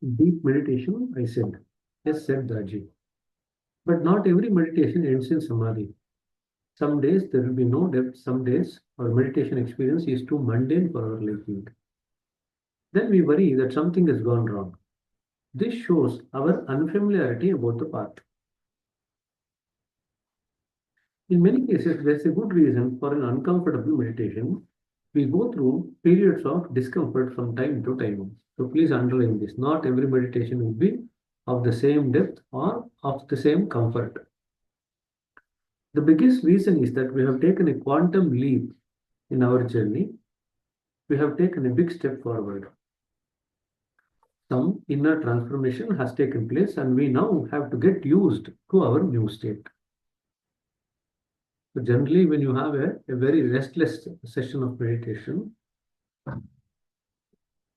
Deep meditation, I said. Yes, said Daji. But not every meditation ends in samadhi. Some days there will be no depth, some days our meditation experience is too mundane for our liking. Then we worry that something has gone wrong. This shows our unfamiliarity about the path. In many cases, there's a good reason for an uncomfortable meditation. We go through periods of discomfort from time to time. So please underline this. Not every meditation will be of the same depth or of the same comfort. The biggest reason is that we have taken a quantum leap in our journey. We have taken a big step forward. Some inner transformation has taken place, and we now have to get used to our new state. So generally, when you have a very restless session of meditation,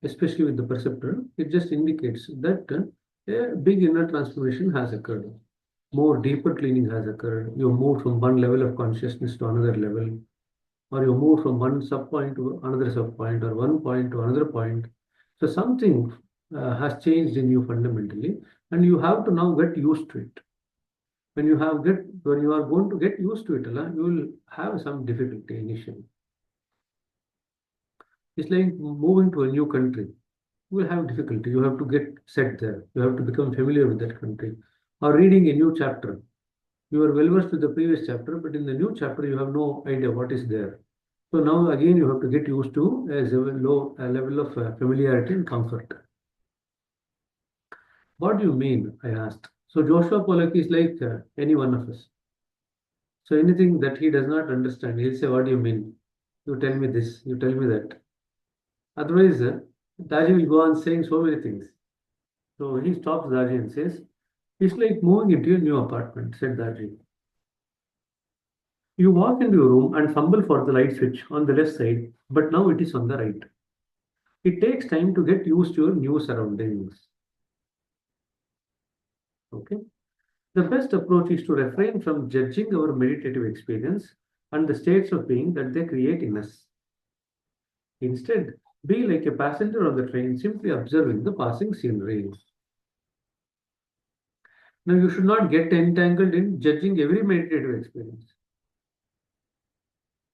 especially with the perceptor, it just indicates that a big inner transformation has occurred. More deeper cleaning has occurred. You move from one level of consciousness to another level, or you move from one sub point to another sub point, or one point to another point. So something has changed in you fundamentally, and you have to now get used to it. When you are going to get used to it, you will have some difficulty initially. It's like moving to a new country. You will have difficulty. You have to get set there. You have to become familiar with that country. Or reading a new chapter. You are well versed with the previous chapter, but in the new chapter, you have no idea what is there. So now again, you have to get used to a level of familiarity and comfort. What do you mean? I asked. So Joshua Pollock is like any one of us. So anything that he does not understand, he'll say, "What do you mean? You tell me this. You tell me that." Otherwise, Daji will go on saying so many things. So he stops Daji and says, "It's like moving into a new apartment," said Daji. You walk into your room and fumble for the light switch on the left side, but now it is on the right. It takes time to get used to your new surroundings. Okay. The best approach is to refrain from judging our meditative experience and the states of being that they create in us. Instead, be like a passenger on the train, simply observing the passing scenery. Now, you should not get entangled in judging every meditative experience,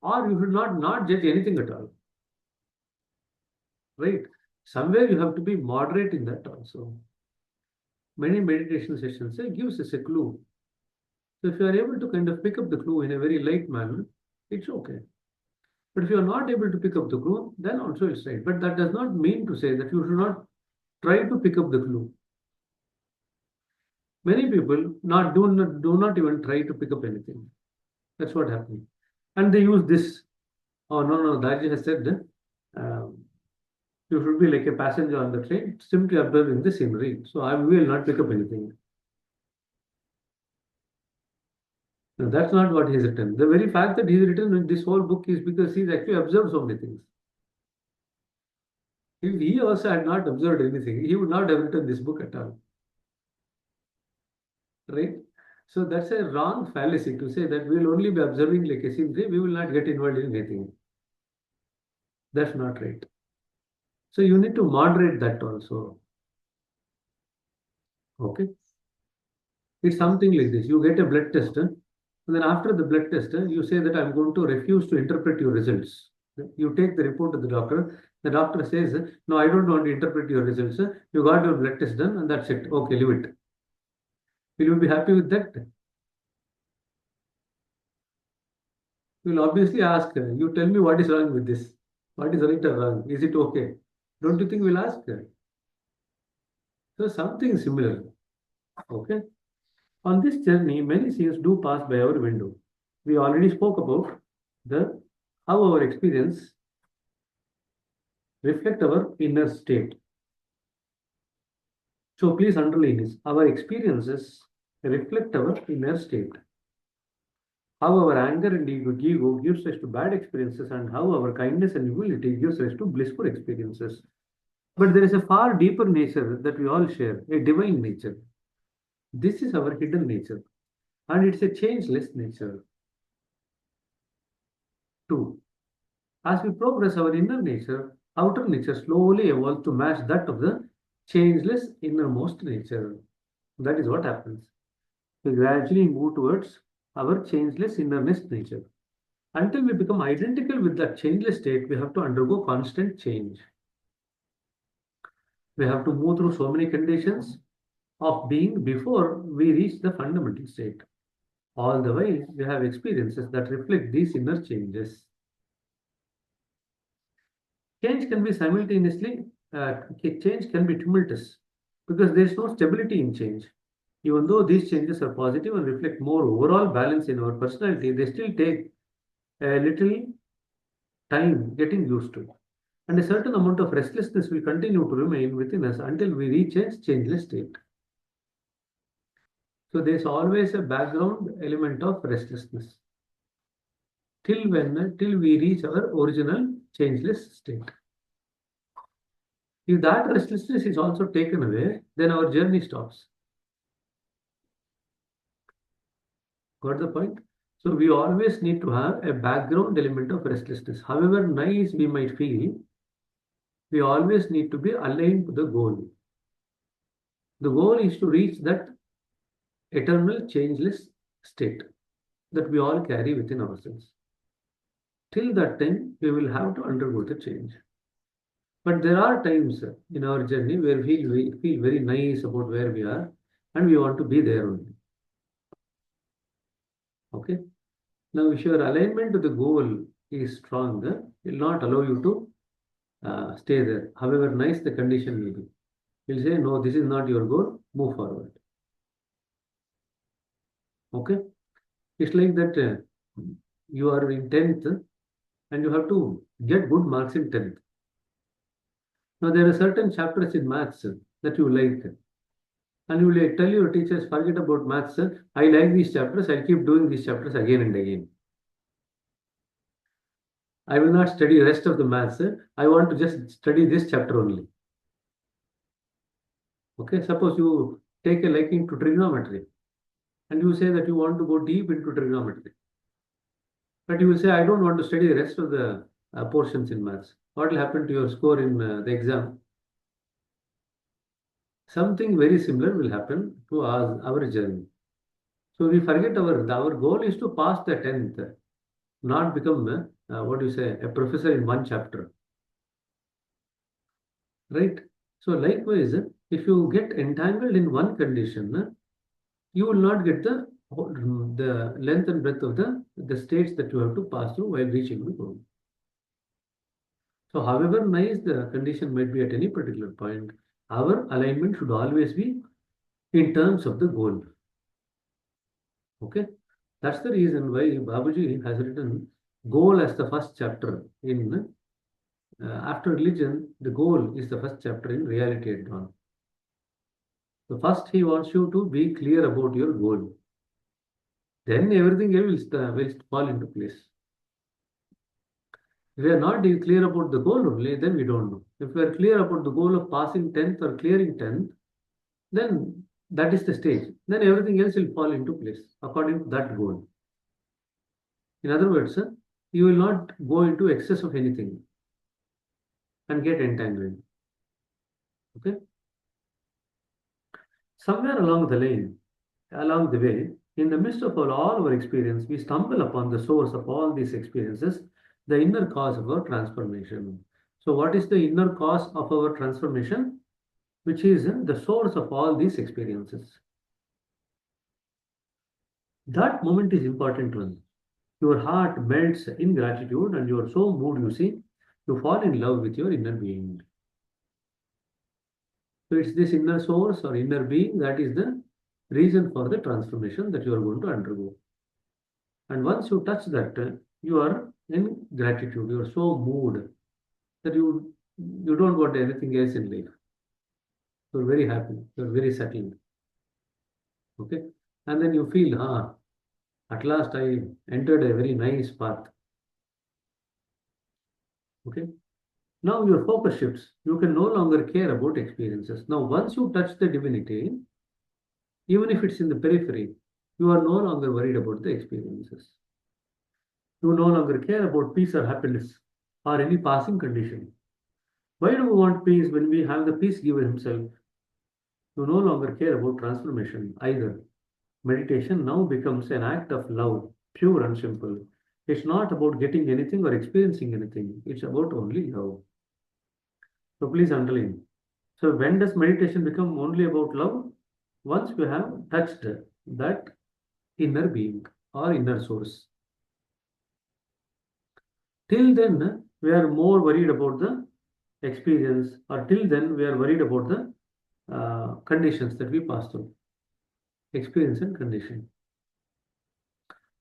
or you should not judge anything at all. Right? Somewhere you have to be moderate in that also. Many meditation sessions gives us a clue. So if you are able to kind of pick up the clue in a very light manner, it's okay. But if you are not able to pick up the clue, then also it's right. But that does not mean to say that you should not try to pick up the clue. Many people do not even try to pick up anything. That's what happens. And they use this. Oh, no, Daji has said um, you should be like a passenger on the train, simply observing the scenery. So I will not pick up anything. No, that's not what he's written. The very fact that he's written this whole book is because he's actually observed so many things. If he also had not observed anything, he would not have written this book at all. Right? So that's a wrong fallacy to say that we will only be observing like a scenery, we will not get involved in anything. That's not right. So you need to moderate that also. Okay. It's something like this. You get a blood test, and then after the blood test, you say that I'm going to refuse to interpret your results. You take the report to the doctor. The doctor says, "No, I don't want to interpret your results. You got your blood test done, and that's it. Okay, leave it." Will you be happy with that? You will obviously ask, "You tell me what is wrong with this. What is right or wrong? Is it okay?" Don't you think we'll ask? So something similar. Okay. On this journey, many scenes do pass by our window. We already spoke about the how our experience reflect our inner state. So please underline this. Our experiences reflect our inner state. How our anger and ego gives us to bad experiences, and how our kindness and humility gives us to blissful experiences. But there is a far deeper nature that we all share, a divine nature. This is our hidden nature, and it's a changeless nature. Two, as we progress, our inner nature, outer nature slowly evolves to match that of the changeless innermost nature. That is what happens. We gradually move towards our changeless innermost nature. Until we become identical with that changeless state, we have to undergo constant change. We have to move through so many conditions of being before we reach the fundamental state. All the while, we have experiences that reflect these inner changes. Change can be simultaneously, change can be tumultuous because there is no stability in change. Even though these changes are positive and reflect more overall balance in our personality, they still take a little time getting used to. And a certain amount of restlessness will continue to remain within us until we reach a changeless state. So there's always a background element of restlessness till we reach our original changeless state. If that restlessness is also taken away, then our journey stops. Got the point? So we always need to have a background element of restlessness. However nice we might feel, we always need to be aligned to the goal. The goal is to reach that eternal changeless state that we all carry within ourselves. Till that time, we will have to undergo the change. But there are times in our journey where we feel very nice about where we are and we want to be there only. Okay. Now, if your alignment to the goal is strong, it will not allow you to stay there. However nice the condition may be. You'll say, no, this is not your goal, move forward. Okay. It's like that you are in 10th and you have to get good marks in 10th. Now, there are certain chapters in maths that you like. And you will tell your teachers, forget about maths. I like these chapters. I'll keep doing these chapters again and again. I will not study the rest of the maths. I want to just study this chapter only. Okay, suppose you take a liking to trigonometry and you say that you want to go deep into trigonometry. But you will say, I don't want to study the rest of the portions in maths. What will happen to your score in the exam? Something very similar will happen to our journey. So we forget our goal is to pass the 10th, not become a professor in one chapter. Right? So likewise, if you get entangled in one condition, you will not get the length and breadth of the states that you have to pass through while reaching the goal. So however nice the condition might be at any particular point, our alignment should always be in terms of the goal. Okay, that's the reason why Babaji has written goal as the first chapter in after religion. The goal is the first chapter in reality at dawn. So first he wants you to be clear about your goal. Then everything else will fall into place. If we are not clear about the goal only, then we don't know. If we are clear about the goal of passing 10th or clearing 10th, then that is the stage. Then everything else will fall into place according to that goal. In other words, you will not go into excess of anything and get entangled. Okay? Somewhere along the way, in the midst of all our experience, we stumble upon the source of all these experiences, the inner cause of our transformation. So what is the inner cause of our transformation? Which is the source of all these experiences. That moment is important one. Your heart melts in gratitude and you are so moved, you see, you fall in love with your inner being. So it's this inner source or inner being that is the reason for the transformation that you are going to undergo. And once you touch that, you are in gratitude. You are so moved that you don't want anything else in life. You're very happy. You're very settled. Okay. And then you feel, at last I entered a very nice path. Okay. Now your focus shifts. You can no longer care about experiences. Now, once you touch the divinity, even if it's in the periphery, you are no longer worried about the experiences. You no longer care about peace or happiness or any passing condition. Why do we want peace when we have the peace giver himself? You no longer care about transformation either. Meditation now becomes an act of love, pure and simple. It's not about getting anything or experiencing anything. It's about only love. So please underline. So when does meditation become only about love? Once we have touched that inner being or inner source. Till then, we are more worried about the experience, or till then, we are worried about the conditions that we pass through, experience and condition.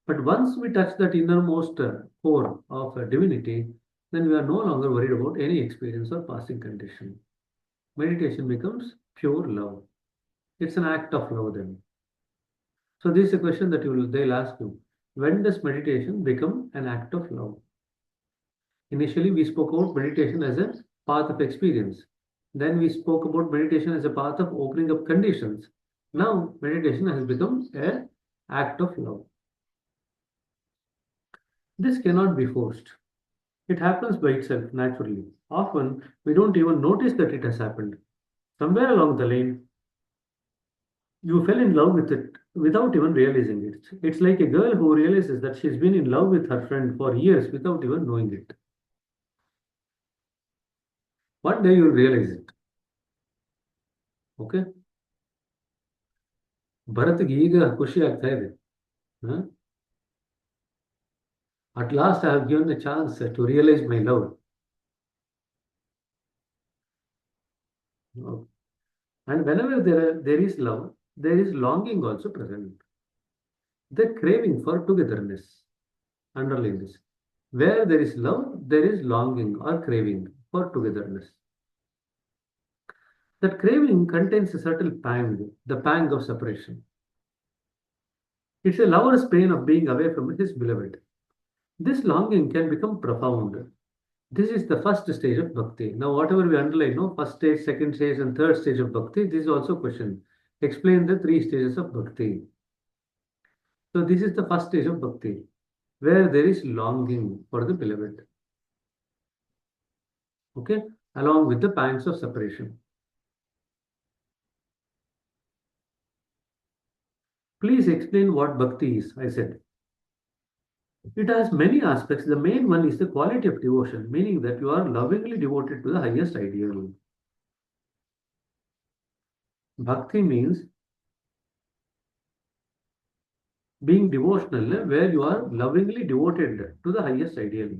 But once we touch that innermost core of divinity, then we are no longer worried about any experience or passing condition. Meditation becomes pure love. It's an act of love then. So this is a question that they'll ask you. When does meditation become an act of love? Initially, we spoke about meditation as a path of experience. Then we spoke about meditation as a path of opening up conditions. Now, meditation has become an act of love. This cannot be forced. It happens by itself naturally. Often, we don't even notice that it has happened. Somewhere along the lane, you fell in love with it without even realizing it. It's like a girl who realizes that she's been in love with her friend for years without even knowing it. One day you'll realize it. Okay? ಭರತ್ಗೆ ಈಗ ಖುಷಿ ಆಗ್ತಾ ಇದೆ. At last I have given a chance to realize my love. And whenever there is love, there is longing also present. The craving for togetherness. Underline this. Where there is love, there is longing or craving for togetherness. That craving contains a certain pang, the pang of separation. It's a lover's pain of being away from his beloved. This longing can become profound. This is the first stage of bhakti. Now, whatever we underline, no, first stage, second stage, and third stage of bhakti, this is also a question. Explain the three stages of bhakti. So, this is the first stage of bhakti, where there is longing for the beloved. Okay, along with the pangs of separation. Please explain what bhakti is, I said. It has many aspects. The main one is the quality of devotion, meaning that you are lovingly devoted to the highest ideal. Bhakti means being devotional, where you are lovingly devoted to the highest ideal.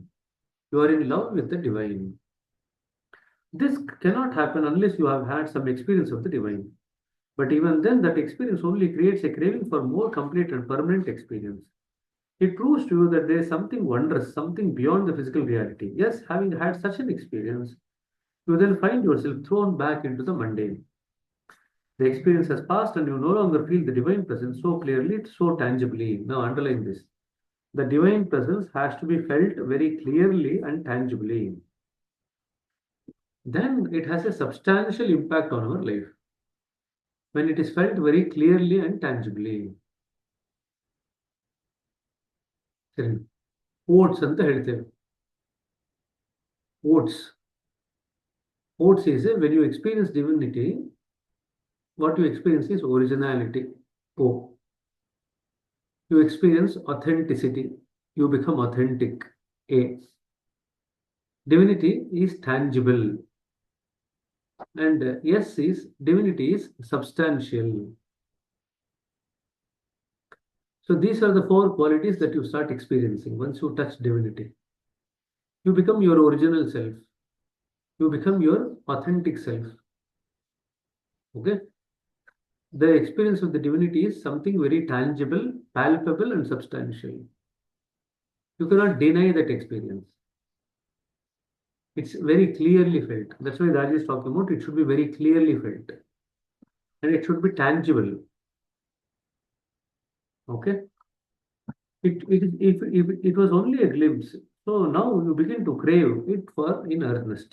You are in love with the divine. This cannot happen unless you have had some experience of the divine. But even then, that experience only creates a craving for more complete and permanent experience. It proves to you that there is something wondrous, something beyond the physical reality. Yes, having had such an experience, you then find yourself thrown back into the mundane. The experience has passed and you no longer feel the divine presence so clearly, so tangibly. Now, underline this. The divine presence has to be felt very clearly and tangibly. Then it has a substantial impact on our life. When it is felt very clearly and tangibly. Oats ಅಂತ ಹೇಳ್ತೇವೆ. Oats. Oats is when you experience divinity, what you experience is originality. O. You experience authenticity. You become authentic. A. Divinity is tangible. And S is divinity is substantial. So these are the four qualities that you start experiencing once you touch divinity. You become your original self. You become your authentic self. Okay? The experience of the divinity is something very tangible, palpable, and substantial. You cannot deny that experience. It's very clearly felt. That's why Raj is talking about it should be very clearly felt. And it should be tangible. Okay? It was only a glimpse. So now you begin to crave it for in earnest.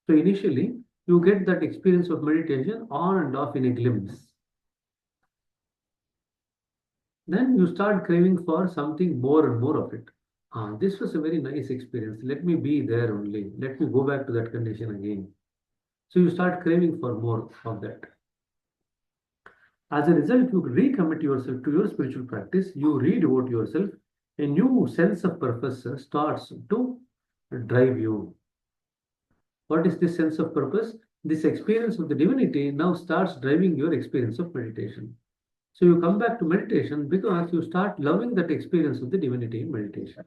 So initially, you get that experience of meditation on and off in a glimpse. Then you start craving for something more and more of it. This was a very nice experience. Let me be there only. Let me go back to that condition again. So you start craving for more of that. As a result, you recommit yourself to your spiritual practice, you redevote yourself, a new sense of purpose starts to drive you. What is this sense of purpose? This experience of the divinity now starts driving your experience of meditation. So you come back to meditation because you start loving that experience of the divinity in meditation.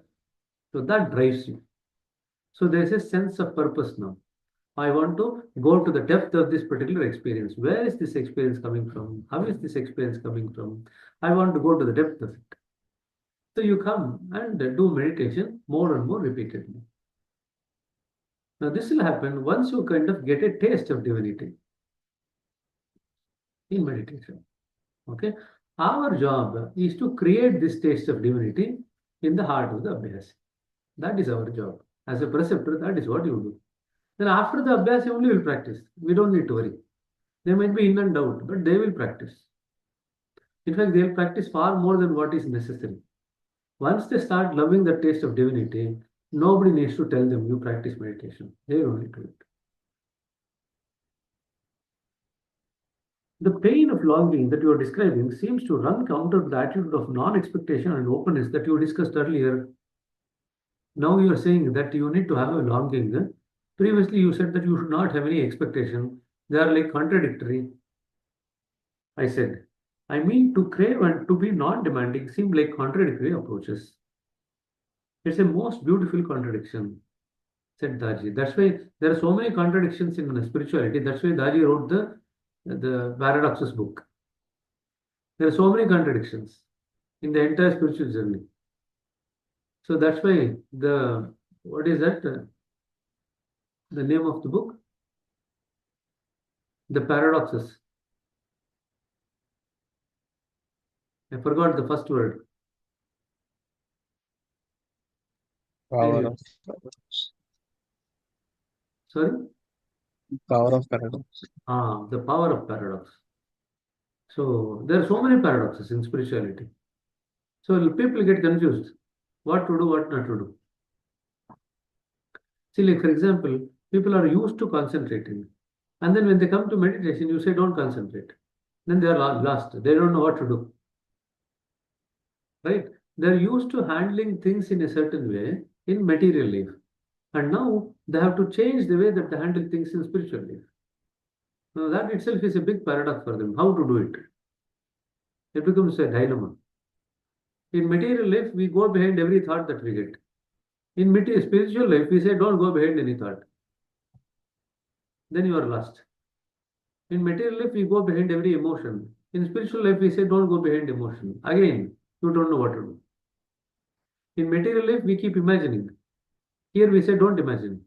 So that drives you. So there is a sense of purpose now. I want to go to the depth of this particular experience. Where is this experience coming from? How is this experience coming from? I want to go to the depth of it. So you come and do meditation more and more repeatedly. Now this will happen once you kind of get a taste of divinity in meditation. Okay. Our job is to create this taste of divinity in the heart of the Abhyasi. That is our job. As a preceptor, that is what you do. Then after the Abhyasi only will practice. We don't need to worry. They might be in and out, but they will practice. In fact, they will practice far more than what is necessary. Once they start loving the taste of divinity, nobody needs to tell them you practice meditation. They will only do it. The pain of longing that you are describing seems to run counter to the attitude of non-expectation and openness that you discussed earlier. Now you are saying that you need to have a longing. Previously, you said that you should not have any expectation. They are like contradictory. I said, I mean, to crave and to be non-demanding seem like contradictory approaches. It's a most beautiful contradiction, said Daji. That's why there are so many contradictions in spirituality. That's why Daji wrote the Paradoxes book. There are so many contradictions in the entire spiritual journey. So that's why what is that? The name of the book? The Paradoxes. I forgot the first word. Power Anyway, of paradox. sorry? Power of paradox. The power of paradox. So there are so many paradoxes in spirituality. So people get confused. What to do, what not to do. See, like for example, people are used to concentrating. And then when they come to meditation, you say, don't concentrate. Then they are lost. They don't know what to do. Right? They're used to handling things in a certain way in material life. And now they have to change the way that they handle things in spiritual life. Now that itself is a big paradox for them. How to do it? It becomes a dilemma. In material life, we go behind every thought that we get. In spiritual life, we say, don't go behind any thought. Then you are lost. In material life, we go behind every emotion. In spiritual life, we say, don't go behind emotion. Again, you don't know what to do. In material life, we keep imagining. Here we say, don't imagine.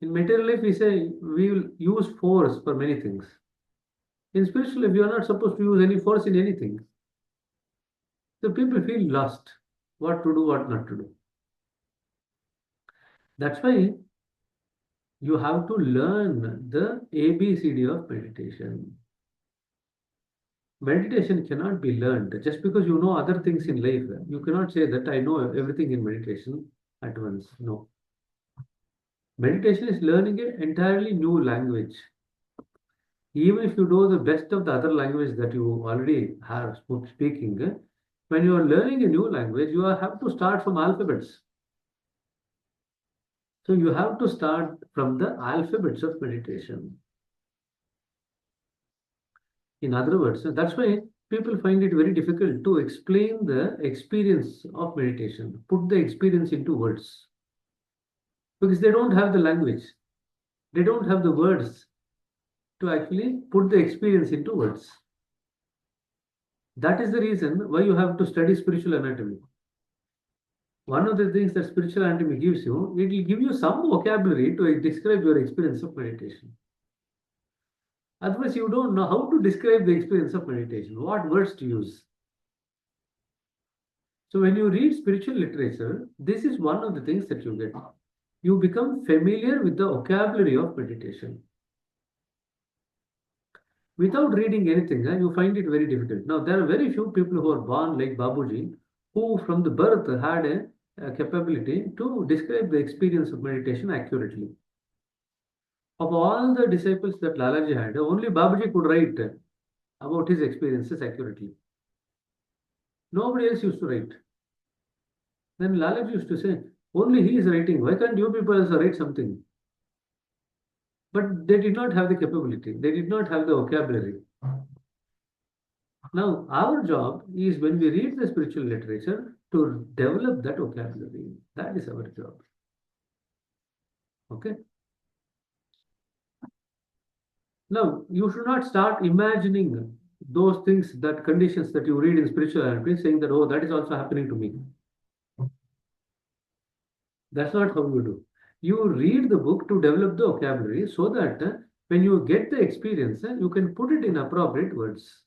In material life, we say, we will use force for many things. In spiritual life, you are not supposed to use any force in anything. So people feel lost. What to do, what not to do. That's why you have to learn the ABCD of meditation. Meditation cannot be learned just because you know other things in life. You cannot say that I know everything in meditation at once. No. Meditation is learning an entirely new language. Even if you know the best of the other language that you already have speaking, when you are learning a new language, you have to start from alphabets. So you have to start from the alphabets of meditation. In other words, that's why people find it very difficult to explain the experience of meditation, put the experience into words, because they don't have the language, they don't have the words to actually put the experience into words. That is the reason why you have to study spiritual anatomy. One of the things that spiritual anatomy gives you, it will give you some vocabulary to describe your experience of meditation. Otherwise, you don't know how to describe the experience of meditation, what words to use. So when you read spiritual literature, this is one of the things that you get. You become familiar with the vocabulary of meditation. Without reading anything, you find it very difficult. Now, there are very few people who are born like Babuji, who from the birth had a capability to describe the experience of meditation accurately. Of all the disciples that Lalaji had, only Babuji could write about his experiences accurately. Nobody else used to write. Then Lalit used to say, only he is writing. Why can't you people also write something? But they did not have the capability. They did not have the vocabulary. Now, our job is when we read the spiritual literature to develop that vocabulary. That is our job. Okay. Now, you should not start imagining those things, that conditions that you read in spirituality, saying that, oh, that is also happening to me. That's not how you do. You read the book to develop the vocabulary so that when you get the experience, you can put it in appropriate words.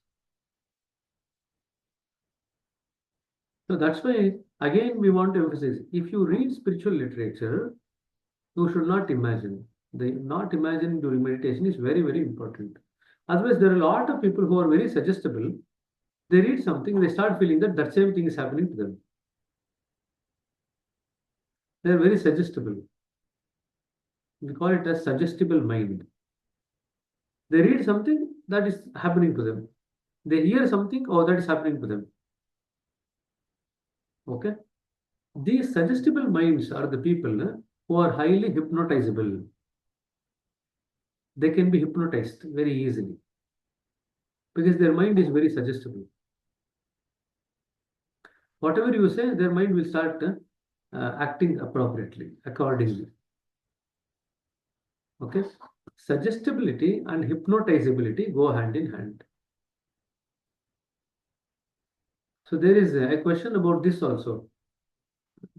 So that's why, again, we want to emphasize, if you read spiritual literature, you should not imagine. The not imagining during meditation is very, very important. Otherwise, there are a lot of people who are very suggestible. They read something, they start feeling that that same thing is happening to them. They are very suggestible. We call it as suggestible mind. They read something that is happening to them. They hear something, oh, that is happening to them. Okay? These suggestible minds are the people who are highly hypnotizable. They can be hypnotized very easily because their mind is very suggestible. Whatever you say, their mind will start acting appropriately, accordingly. Okay? Suggestibility and hypnotizability go hand in hand. So there is a question about this also.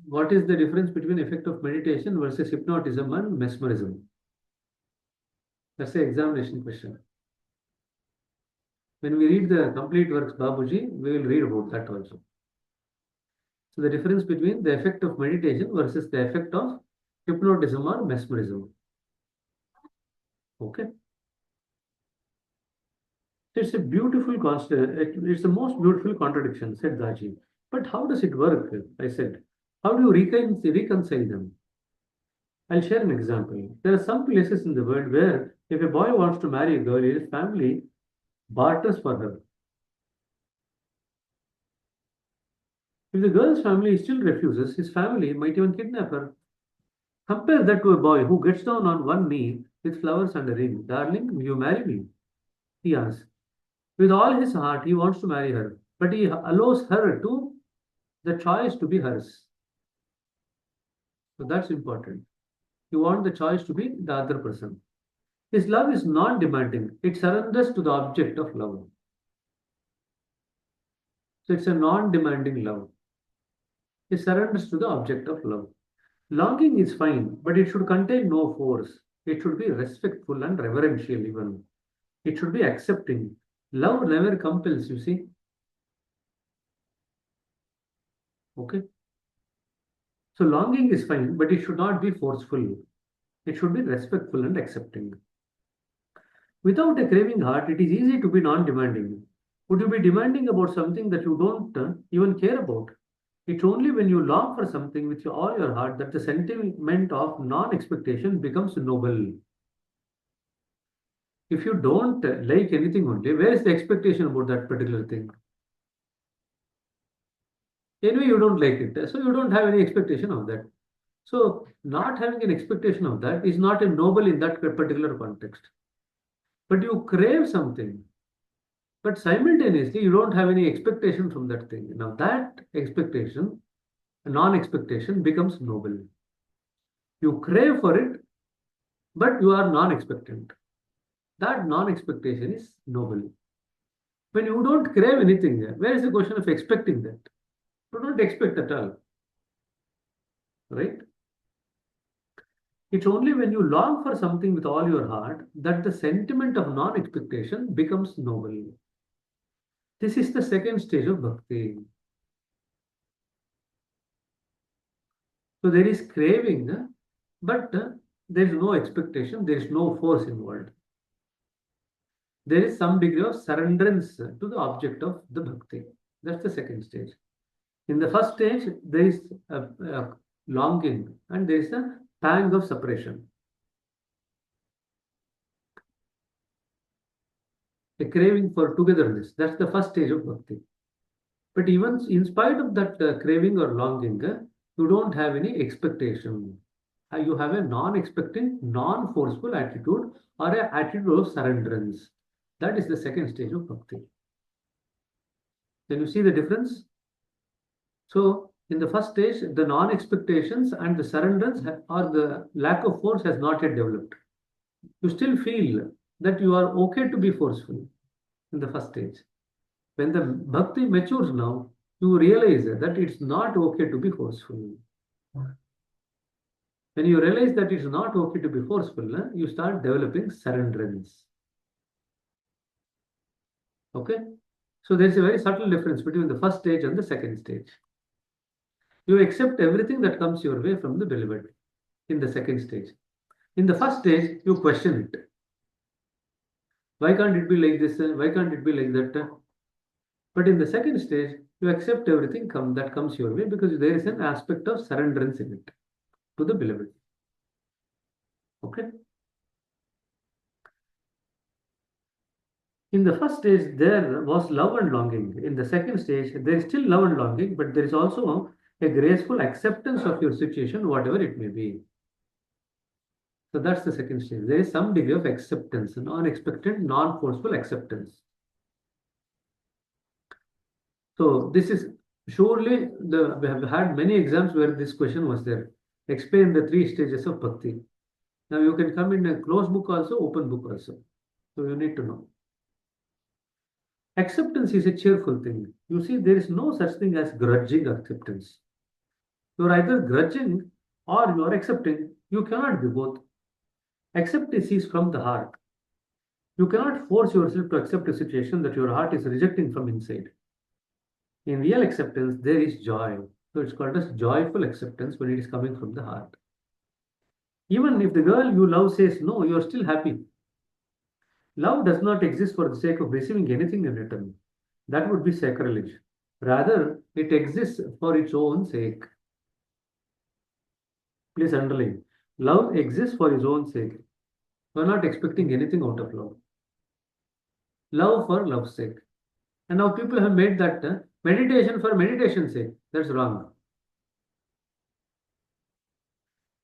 What is the difference between effect of meditation versus hypnotism and mesmerism? That's the examination question. When we read the complete works, Babuji, we will read about that also. So the difference between the effect of meditation versus the effect of hypnotism or mesmerism. Okay. It's a beautiful it's the most beautiful contradiction, said Gaji. But how does it work? I said. How do you reconcile them? I'll share an example. There are some places in the world where if a boy wants to marry a girl, his family barters for her. If the girl's family still refuses, his family might even kidnap her. Compare that to a boy who gets down on one knee with flowers and a ring. Darling, will you marry me? He asks. With all his heart, he wants to marry her, but he allows her to the choice to be hers. So that's important. You want the choice to be the other person. His love is non-demanding. It surrenders to the object of love. So it's a non-demanding love. It surrenders to the object of love. Longing is fine, but it should contain no force. It should be respectful and reverential even. It should be accepting. Love never compels, you see. Okay. So longing is fine, but it should not be forceful. It should be respectful and accepting. Without a craving heart, it is easy to be non-demanding. Would you be demanding about something that you don't even care about? It's only when you long for something with all your heart that the sentiment of non-expectation becomes noble. If you don't like anything only, where is the expectation about that particular thing? Anyway, you don't like it, so you don't have any expectation of that. So, not having an expectation of that is not a noble in that particular context. But you crave something, but simultaneously you don't have any expectation from that thing. Now, that expectation, non-expectation, becomes noble. You crave for it, but you are non-expectant. That non-expectation is noble. When you don't crave anything, where is the question of expecting that? You don't expect at all. Right? It's only when you long for something with all your heart that the sentiment of non-expectation becomes noble. This is the second stage of bhakti. So there is craving, but there is no expectation, there is no force involved. There is some degree of surrenderance to the object of the bhakti. That's the second stage. In the first stage, there is a longing and there is a pang of separation. a craving for togetherness. That's the first stage of bhakti. But even in spite of that craving or longing, you don't have any expectation. You have a non-expecting, non-forceful attitude or an attitude of surrenderance. That is the second stage of bhakti. Can you see the difference? So, in the first stage, the non-expectations and the surrenderance or the lack of force has not yet developed. You still feel that you are okay to be forceful in the first stage. When the bhakti matures now, you realize that it's not okay to be forceful. When you realize that it's not okay to be forceful, you start developing surrenderance. Okay? So there's a very subtle difference between the first stage and the second stage. You accept everything that comes your way from the beloved in the second stage. In the first stage, you question it. Why can't it be like this? Why can't it be like that? But in the second stage, you accept everything that comes your way because there is an aspect of surrenderance in it to the beloved. Okay? In the first stage, there was love and longing. In the second stage, there is still love and longing, but there is also a graceful acceptance of your situation, whatever it may be. So that's the second stage. There is some degree of acceptance, non-expected, non-forceful acceptance. So this is surely we have had many exams where this question was there. Explain the three stages of bhakti. Now you can come in a closed book also, open book also. So you need to know. Acceptance is a cheerful thing. You see, there is no such thing as grudging acceptance. You are either grudging or you are accepting. You cannot be both. Acceptance is from the heart. You cannot force yourself to accept a situation that your heart is rejecting from inside. In real acceptance, there is joy. So it's called as joyful acceptance when it is coming from the heart. Even if the girl you love says no, you are still happy. Love does not exist for the sake of receiving anything in return. That would be sacrilege. Rather, it exists for its own sake. Please underline. Love exists for its own sake. We are not expecting anything out of love. Love for love's sake. And now people have made that meditation for meditation's sake. That's wrong.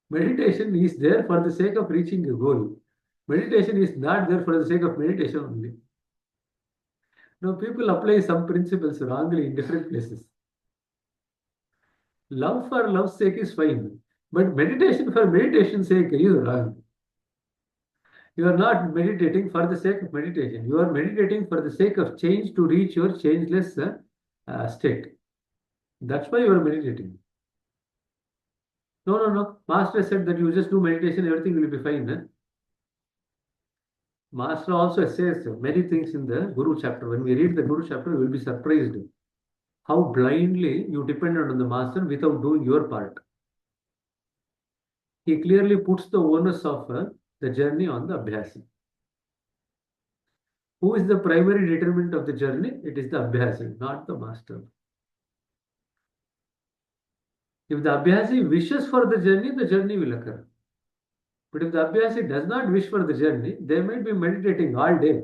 Meditation is there for the sake of reaching a goal. Meditation is not there for the sake of meditation only. Now people apply some principles wrongly in different places. Love for love's sake is fine, but meditation for meditation's sake is wrong. You are not meditating for the sake of meditation. You are meditating for the sake of change to reach your changeless state. That's why you are meditating. No. Master said that you just do meditation, everything will be fine. Master also says many things in the Guru chapter. When we read the Guru chapter, we will be surprised how blindly you depended on the Master without doing your part. He clearly puts the onus of the journey on the Abhyasi. Who is the primary determinant of the journey? It is the Abhyasi, not the Master. If the Abhyasi wishes for the journey will occur. But if the Abhyasi does not wish for the journey, they might be meditating all day,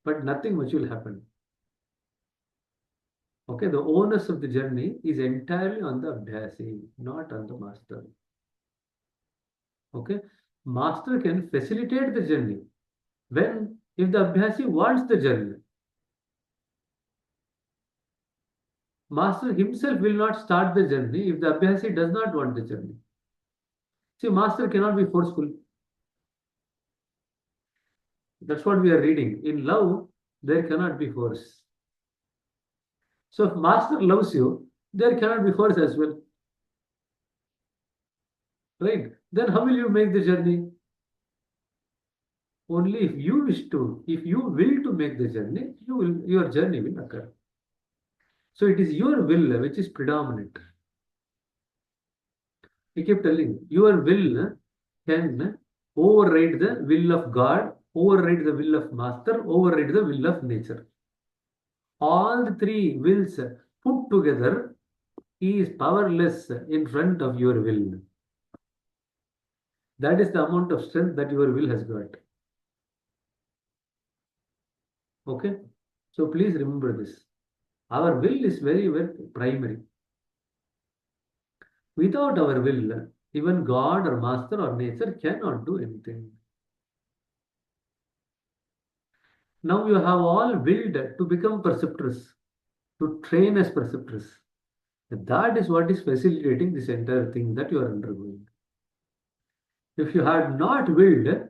but nothing much will happen. Okay, the onus of the journey is entirely on the Abhyasi, not on the Master. Okay, Master can facilitate the journey if the Abhyasi wants the journey. Master himself will not start the journey if the Abhyasi does not want the journey. See, Master cannot be forceful. That's what we are reading. In love, there cannot be force. So if Master loves you, there cannot be force as well. Right? Then how will you make the journey? Only if you wish to, if you will to make the journey, your journey will occur. So it is your will which is predominant. I keep telling your will can override the will of God, override the will of Master, override the will of nature. All the three wills put together is powerless in front of your will. That is the amount of strength that your will has got. Okay. So please remember this. Our will is very, very primary. Without our will, even God or Master or nature cannot do anything. Now you have all willed to become preceptors, to train as preceptors. That is what is facilitating this entire thing that you are undergoing. If you had not willed,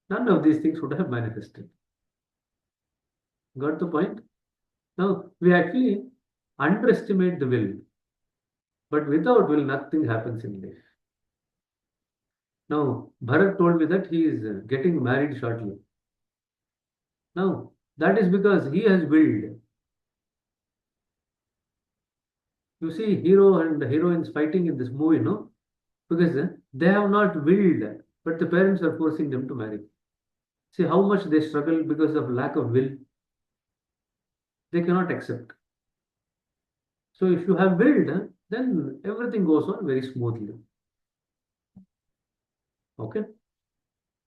none of these things would have manifested. Got the point? Now, we actually underestimate the will, but without will, nothing happens in life. Now, Bharat told me that he is getting married shortly. Now, that is because he has willed. You see hero and heroines fighting in this movie, no? Because they have not willed, but the parents are forcing them to marry. See how much they struggle because of lack of will. They cannot accept. So if you have willed, then everything goes on very smoothly. Okay.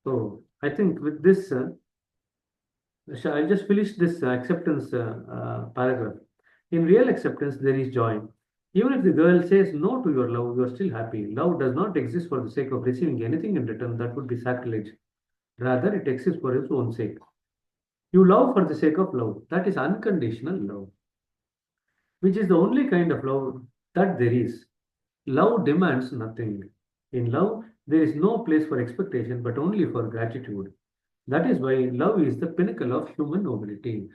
So I think with this, I'll just finish this acceptance paragraph. In real acceptance, there is joy. Even if the girl says no to your love, you are still happy. Love does not exist for the sake of receiving anything in return. That would be sacrilege. Rather, it exists for its own sake. You love for the sake of love. That is unconditional love, which is the only kind of love that there is. Love demands nothing. In love, there is no place for expectation, but only for gratitude. That is why love is the pinnacle of human nobility.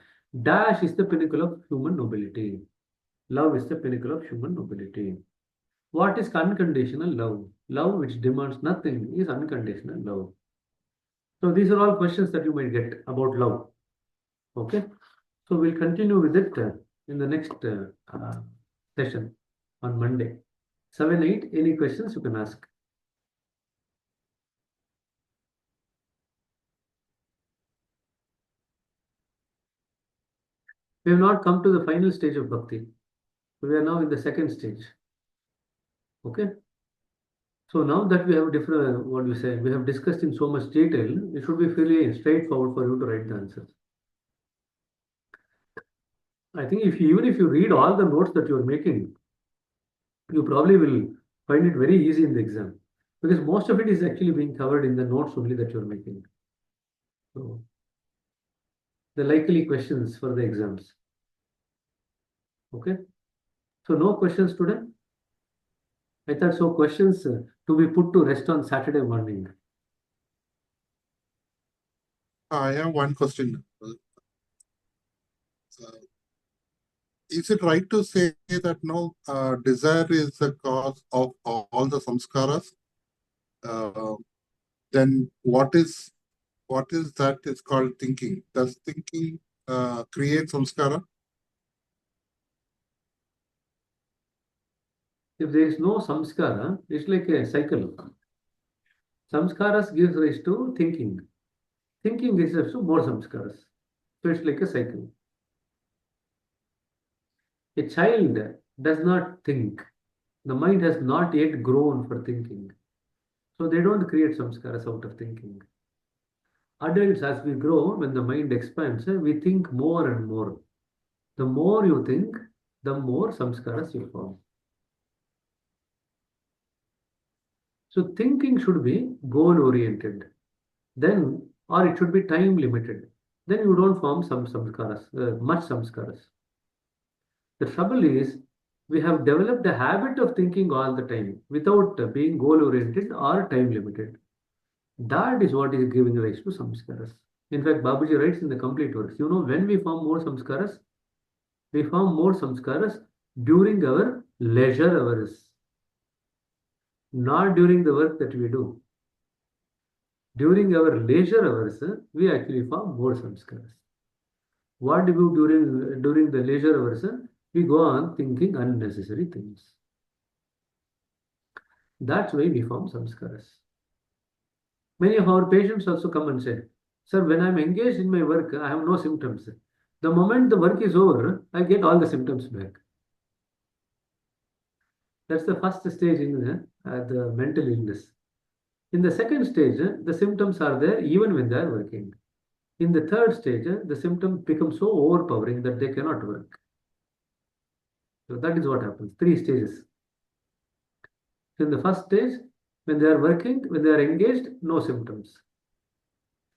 Dash is the pinnacle of human nobility. Love is the pinnacle of human nobility. What is unconditional love? Love which demands nothing is unconditional love. So these are all questions that you might get about love. Okay. So we'll continue with it in the next session on Monday. 7, 8, any questions you can ask. We have not come to the final stage of bhakti. We are now in the second stage. Okay. So now that we have different, what we say, we have discussed in so much detail, it should be fairly straightforward for you to write the answers. I think even if you read all the notes that you are making, you probably will find it very easy in the exam because most of it is actually being covered in the notes only that you are making. So the likely questions for the exams. Okay. So no questions today. I thought so questions to be put to rest on Saturday morning. I have one question. Is it right to say that no desire is the cause of all the samskaras? Then what is that is called thinking? Does thinking create samskara? If there is no samskara, it's like a cycle. Samskaras gives rise to thinking. Thinking gives rise to more samskaras. So it's like a cycle. A child does not think. The mind has not yet grown for thinking. So they don't create samskaras out of thinking. Adults, as we grow, when the mind expands, we think more and more. The more you think, the more samskaras you form. So thinking should be goal-oriented. Then, or it should be time-limited. Then you don't form some samskaras, much samskaras. The trouble is, we have developed a habit of thinking all the time without being goal-oriented or time-limited. That is what is giving rise to samskaras. In fact, Babuji writes in the complete works, you know, when we form more samskaras, we form more samskaras during our leisure hours, not during the work that we do. During our leisure hours, we actually form more samskaras. What do we do during the leisure hours? We go on thinking unnecessary things. That's why we form samskaras. Many of our patients also come and say, sir, when I'm engaged in my work, I have no symptoms. The moment the work is over, I get all the symptoms back. That's the first stage in the mental illness. In the second stage, the symptoms are there even when they are working. In the third stage, the symptoms become so overpowering that they cannot work. So that is what happens. 3 stages. So in the first stage, when they are working, when they are engaged, no symptoms.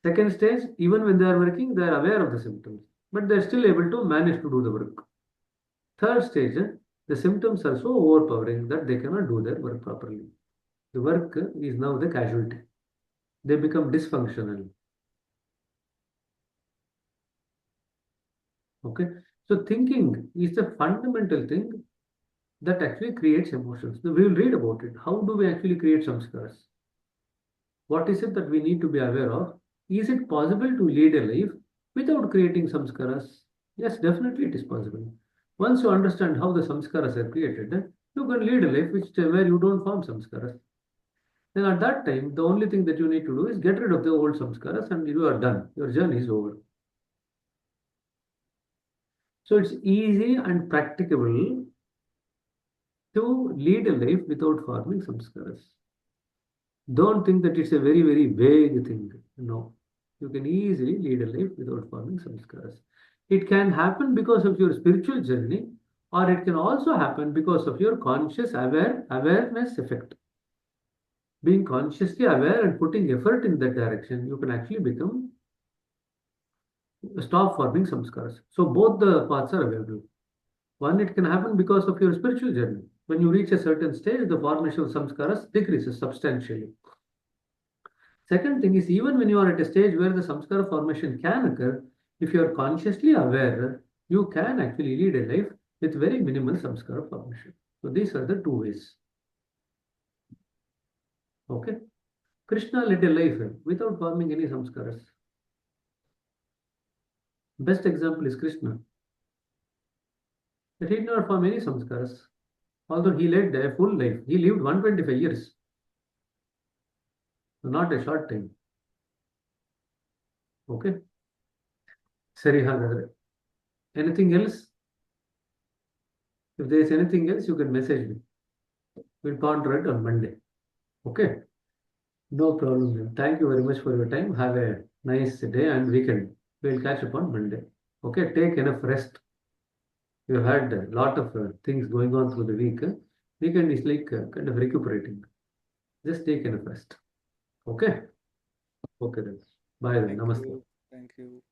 Second stage, even when they are working, they are aware of the symptoms, but they are still able to manage to do the work. Third stage, the symptoms are so overpowering that they cannot do their work properly. The work is now the casualty. They become dysfunctional. Okay. So thinking is the fundamental thing that actually creates emotions. We will read about it. How do we actually create samskaras? What is it that we need to be aware of? Is it possible to lead a life without creating samskaras? Yes, definitely it is possible. Once you understand how the samskaras are created, you can lead a life where you don't form samskaras. Then at that time, the only thing that you need to do is get rid of the old samskaras and you are done. Your journey is over. So it's easy and practicable to lead a life without forming samskaras. Don't think that it's a very, very vague thing. No. You can easily lead a life without forming samskaras. It can happen because of your spiritual journey, or it can also happen because of your conscious awareness effect. Being consciously aware and putting effort in that direction, you can actually stop forming samskaras. So both the paths are available. One, it can happen because of your spiritual journey. When you reach a certain stage, the formation of samskaras decreases substantially. Second thing is, even when you are at a stage where the samskara formation can occur, if you are consciously aware, you can actually lead a life with very minimal samskara formation. So these are the two ways. Okay. Krishna led a life without forming any samskaras. Best example is Krishna. He did not form any samskaras. Although he led a full life. He lived 125 years. Not a short time. Okay. Sari hagadre. Anything else? If there is anything else, you can message me. We'll ponder it on Monday. Okay. No problem. Thank you very much for your time. Have a nice day and weekend. We'll catch up on Monday. Okay. Take enough rest. You had a lot of things going on through the week. Weekend is like kind of recuperating. Just take enough rest. Okay. Okay then. Bye then. Thank Namaste. you. Thank you.